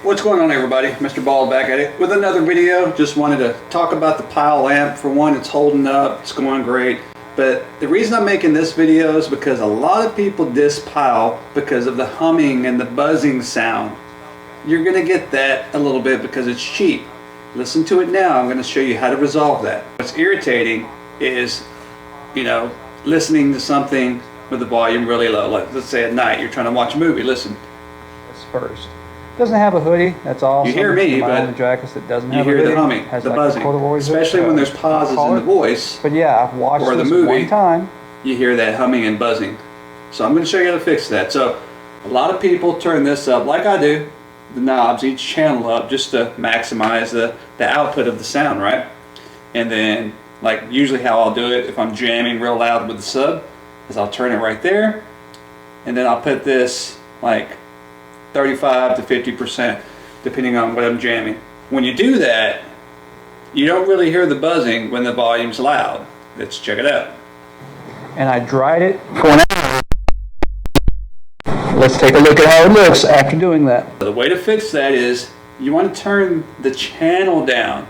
What's going on, everybody? Mr. Ball back at it with another video. Just wanted to talk about the Pyle lamp. For one, it's holding up, it's going great. But the reason I'm making this video is because a lot of people diss Pyle because of the humming and the buzzing sound. You're gonna get that a little bit because it's cheap. Listen to it now. I'm gonna show you how to resolve that. What's irritating is, listening to something with the volume really low. Like, let's say at night, you're trying to watch a movie, listen. This first. Doesn't have a hoodie. That's all. You hear me, but the jackets that doesn't you have hear a hoodie. the humming, Has the like buzzing, especially when there's pauses in the voice. But yeah, I've watched or the this movie, one time. You hear that humming and buzzing. So I'm going to show you how to fix that. So a lot of people turn this up like I do, the knobs, each channel up, just to maximize the output of the sound, right? And then, like usually how I'll do it if I'm jamming real loud with the sub, is I'll turn it right there, and then I'll put this like 35 to 50%, depending on what I'm jamming. When you do that, you don't really hear the buzzing when the volume's loud. Let's check it out. And I dried it for an hour. Let's take a look at how it looks after doing that. The way to fix that is you want to turn the channel down.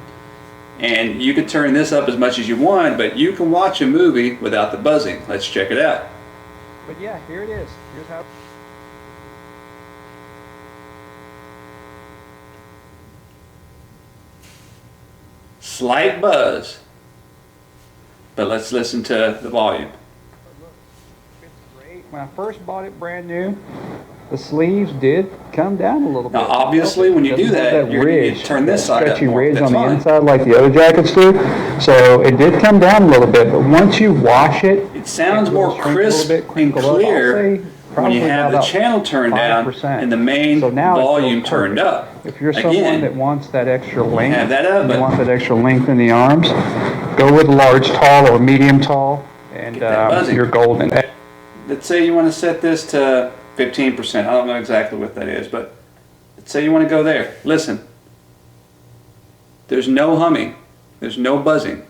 And you can turn this up as much as you want, but you can watch a movie without the buzzing. Let's check it out. But yeah, here it is. Here's how. Slight buzz. But let's listen to the volume. It's great. When I first bought it brand new, the sleeves did come down a little bit. Now obviously when you do that, you turn this side up stretchy more. ridge That's on the fine. inside like the other jackets do. So it did come down a little bit, but once you wash it, it sounds more shrink a crisp little bit, and crinkle up. clear when you have the about channel turned down 5%. and the main So now volume turned up. If you're someone that wants that extra length, have that up, you want that extra length in the arms, go with a large tall or medium tall, and you're golden. Let's say you want to set this to 15%. I don't know exactly what that is, but let's say you want to go there. Listen. There's no humming. There's no buzzing.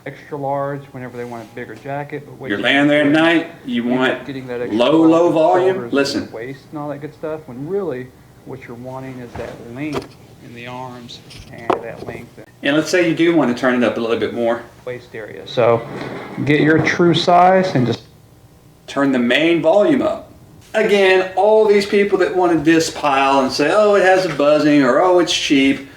Extra large whenever they want a bigger jacket. But what you're laying there at night, you want getting that low volume. Listen. Waist and all that good stuff. When really what you're wanting is that length in the arms and that length. And let's say you do want to turn it up a little bit more. Waist area. So get your true size and just turn the main volume up. Again, all these people that want to diss Pyle and say, oh, it has a buzzing, or oh, it's cheap.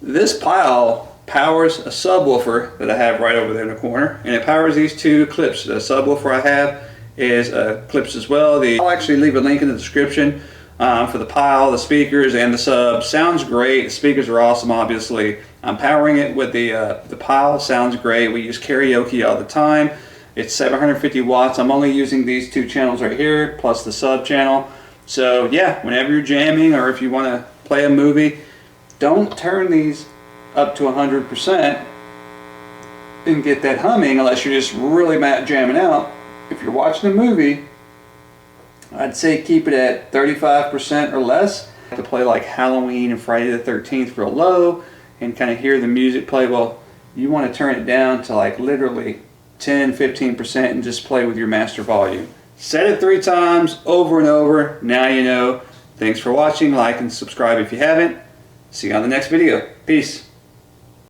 This Pyle powers a subwoofer that I have right over there in the corner, and it powers these two clips. The subwoofer I have is clips as well. I'll actually leave a link in the description for the Pyle, the speakers, and the sub. Sounds great. The speakers are awesome, obviously. I'm powering it with the Pyle. Sounds great. We use karaoke all the time. It's 750 watts. I'm only using these two channels right here, plus the sub channel. So yeah, whenever you're jamming or if you want to play a movie, don't turn these up to 100% and get that humming unless you're just really jamming out. If you're watching a movie, I'd say keep it at 35% or less. To play like Halloween and Friday the 13th real low and kind of hear the music play, well, you want to turn it down to like literally 10-15% and just play with your master volume. Set it 3 times over and over. Now you know. Thanks for watching. Like and subscribe if you haven't. See you on the next video. Peace.